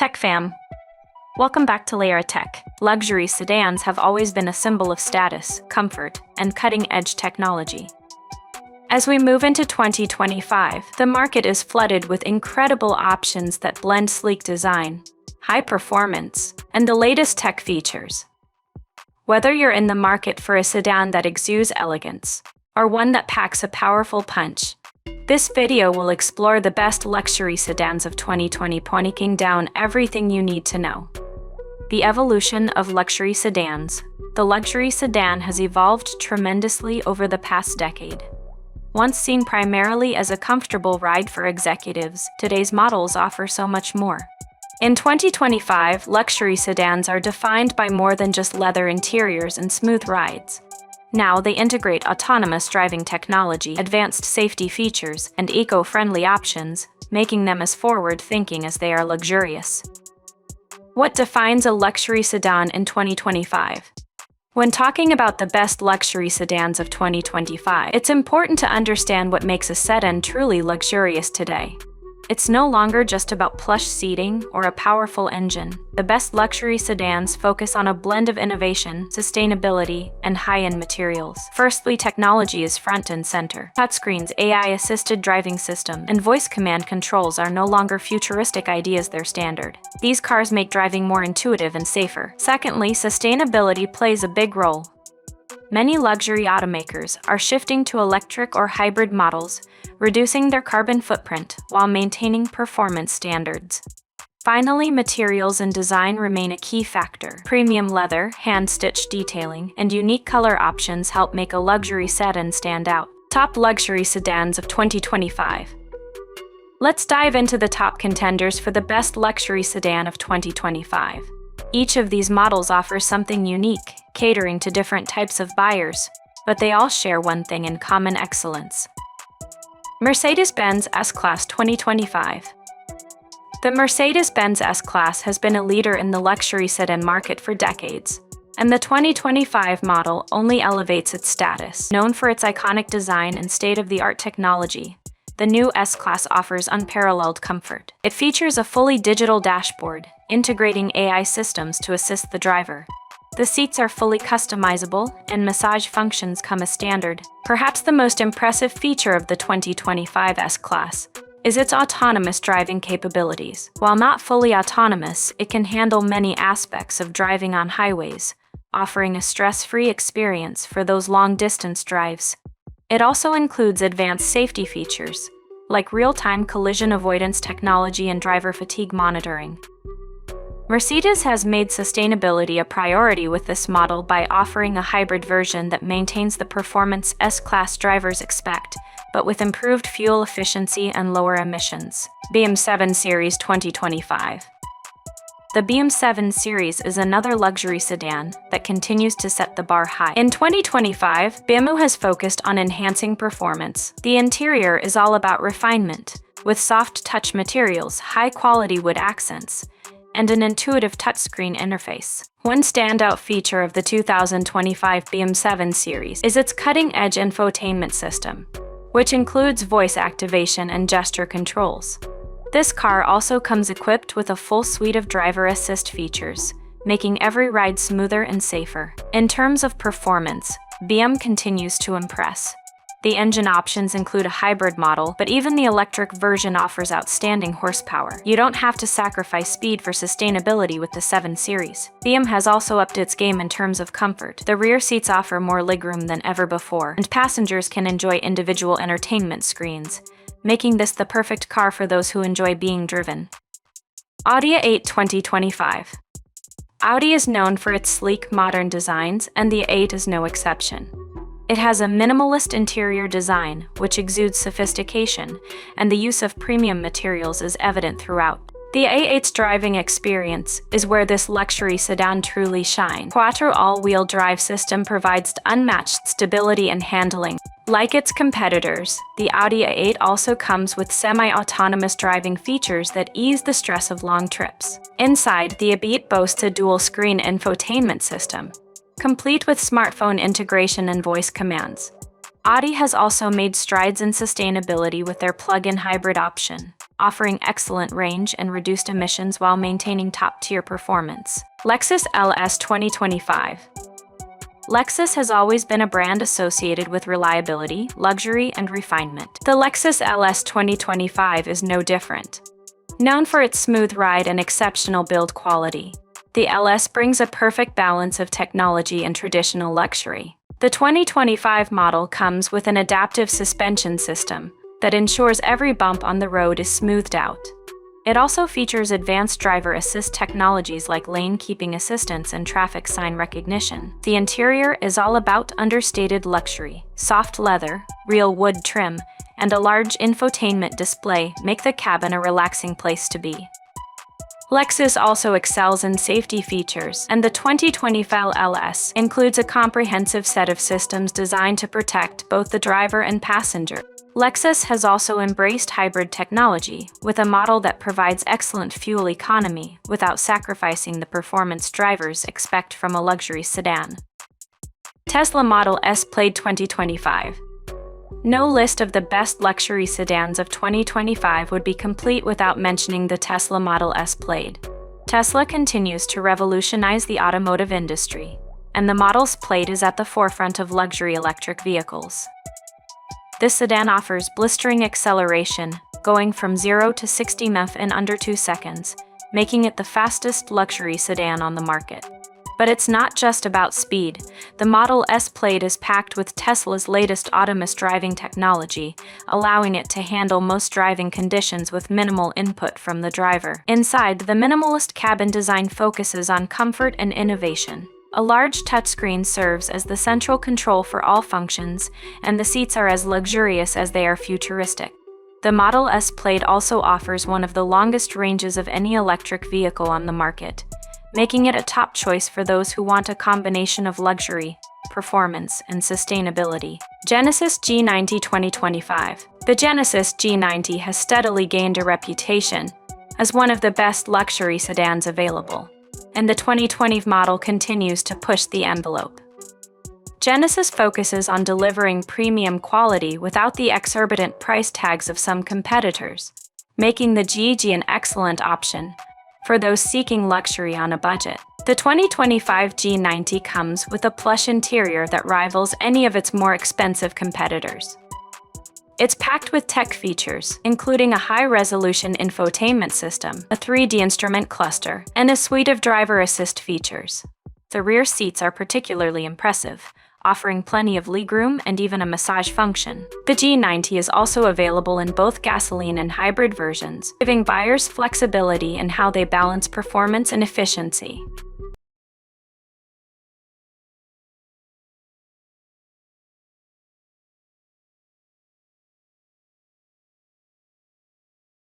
Tech fam, welcome back to Layera Tech. Luxury sedans have always been a symbol of status, comfort, and cutting-edge technology. As we move into 2025, the market is flooded with incredible options that blend sleek design, high performance, and the latest tech features. Whether you're in the market for a sedan that exudes elegance, or one that packs a powerful punch, this video will explore the best luxury sedans of 2020, breaking down everything you need to know. The evolution of luxury sedans. The luxury sedan has evolved tremendously over the past decade. Once seen primarily as a comfortable ride for executives, today's models offer so much more. In 2025, luxury sedans are defined by more than just leather interiors and smooth rides. Now they integrate autonomous driving technology, advanced safety features, and eco-friendly options, making them as forward-thinking as they are luxurious. What defines a luxury sedan in 2025? When talking about the best luxury sedans of 2025, it's important to understand what makes a sedan truly luxurious today. It's no longer just about plush seating or a powerful engine. The best luxury sedans focus on a blend of innovation, sustainability, and high-end materials. Firstly, technology is front and center. Touchscreens, AI-assisted driving system, and voice command controls are no longer futuristic ideas, they're standard. These cars make driving more intuitive and safer. Secondly, sustainability plays a big role. Many luxury automakers are shifting to electric or hybrid models, reducing their carbon footprint while maintaining performance standards. Finally, materials and design remain a key factor. Premium leather, hand-stitched detailing, and unique color options help make a luxury sedan stand out. Top luxury sedans of 2025. Let's dive into the top contenders for the best luxury sedan of 2025. Each of these models offers something unique, catering to different types of buyers, but they all share one thing in common: excellence. Mercedes-Benz S-Class 2025. The Mercedes-Benz S-Class has been a leader in the luxury sedan market for decades, and the 2025 model only elevates its status. Known for its iconic design and state-of-the-art technology, the new S-Class offers unparalleled comfort. It features a fully digital dashboard, integrating AI systems to assist the driver. The seats are fully customizable, and massage functions come as standard. Perhaps the most impressive feature of the 2025 S-Class is its autonomous driving capabilities. While not fully autonomous, it can handle many aspects of driving on highways, offering a stress-free experience for those long-distance drives. It also includes advanced safety features, like real-time collision avoidance technology and driver fatigue monitoring. Mercedes has made sustainability a priority with this model by offering a hybrid version that maintains the performance S-Class drivers expect, but with improved fuel efficiency and lower emissions. BMW 7 Series 2025. The BMW 7 Series is another luxury sedan that continues to set the bar high. In 2025, BMW has focused on enhancing performance. The interior is all about refinement, with soft touch materials, high-quality wood accents, and an intuitive touchscreen interface. One standout feature of the 2025 BMW 7 Series is its cutting-edge infotainment system, which includes voice activation and gesture controls. This car also comes equipped with a full suite of driver assist features, making every ride smoother and safer. In terms of performance, BMW continues to impress. The engine options include a hybrid model, but even the electric version offers outstanding horsepower. You don't have to sacrifice speed for sustainability with the 7 Series. BMW has also upped its game in terms of comfort. The rear seats offer more legroom than ever before, and passengers can enjoy individual entertainment screens, making this the perfect car for those who enjoy being driven. Audi A8 2025. Audi is known for its sleek, modern designs, and the A8 is no exception. It has a minimalist interior design, which exudes sophistication, and the use of premium materials is evident throughout. The A8's driving experience is where this luxury sedan truly shines. Quattro all-wheel drive system provides unmatched stability and handling. Like its competitors, the Audi A8 also comes with semi-autonomous driving features that ease the stress of long trips. Inside, the A8 boasts a dual-screen infotainment system, complete with smartphone integration and voice commands. Audi has also made strides in sustainability with their plug-in hybrid option, offering excellent range and reduced emissions while maintaining top-tier performance. Lexus LS 2025. Lexus has always been a brand associated with reliability, luxury, and refinement. The Lexus LS 2025 is no different. Known for its smooth ride and exceptional build quality, the LS brings a perfect balance of technology and traditional luxury. The 2025 model comes with an adaptive suspension system that ensures every bump on the road is smoothed out. It also features advanced driver assist technologies like lane keeping assistance and traffic sign recognition. The interior is all about understated luxury. Soft leather, real wood trim, and a large infotainment display make the cabin a relaxing place to be. Lexus also excels in safety features, and the 2025 LS includes a comprehensive set of systems designed to protect both the driver and passenger. Lexus has also embraced hybrid technology, with a model that provides excellent fuel economy without sacrificing the performance drivers expect from a luxury sedan. Tesla Model S Plaid 2025. No list of the best luxury sedans of 2025 would be complete without mentioning the Tesla Model S Plaid. Tesla continues to revolutionize the automotive industry, and the Model's Plaid is at the forefront of luxury electric vehicles. This sedan offers blistering acceleration, going from 0 to 60 mph in under 2 seconds, making it the fastest luxury sedan on the market. But it's not just about speed. The Model S Plaid is packed with Tesla's latest autonomous driving technology, allowing it to handle most driving conditions with minimal input from the driver. Inside, the minimalist cabin design focuses on comfort and innovation. A large touchscreen serves as the central control for all functions, and the seats are as luxurious as they are futuristic. The Model S Plaid also offers one of the longest ranges of any electric vehicle on the market, making it a top choice for those who want a combination of luxury, performance, and sustainability. Genesis G90 2025. The Genesis G90 has steadily gained a reputation as one of the best luxury sedans available, and the 2020 model continues to push the envelope. Genesis focuses on delivering premium quality without the exorbitant price tags of some competitors, making the GG an excellent option for those seeking luxury on a budget. The 2025 G90 comes with a plush interior that rivals any of its more expensive competitors. It's packed with tech features, including a high-resolution infotainment system, a 3D instrument cluster, and a suite of driver assist features. The rear seats are particularly impressive, offering plenty of legroom and even a massage function. The G90 is also available in both gasoline and hybrid versions, giving buyers flexibility in how they balance performance and efficiency.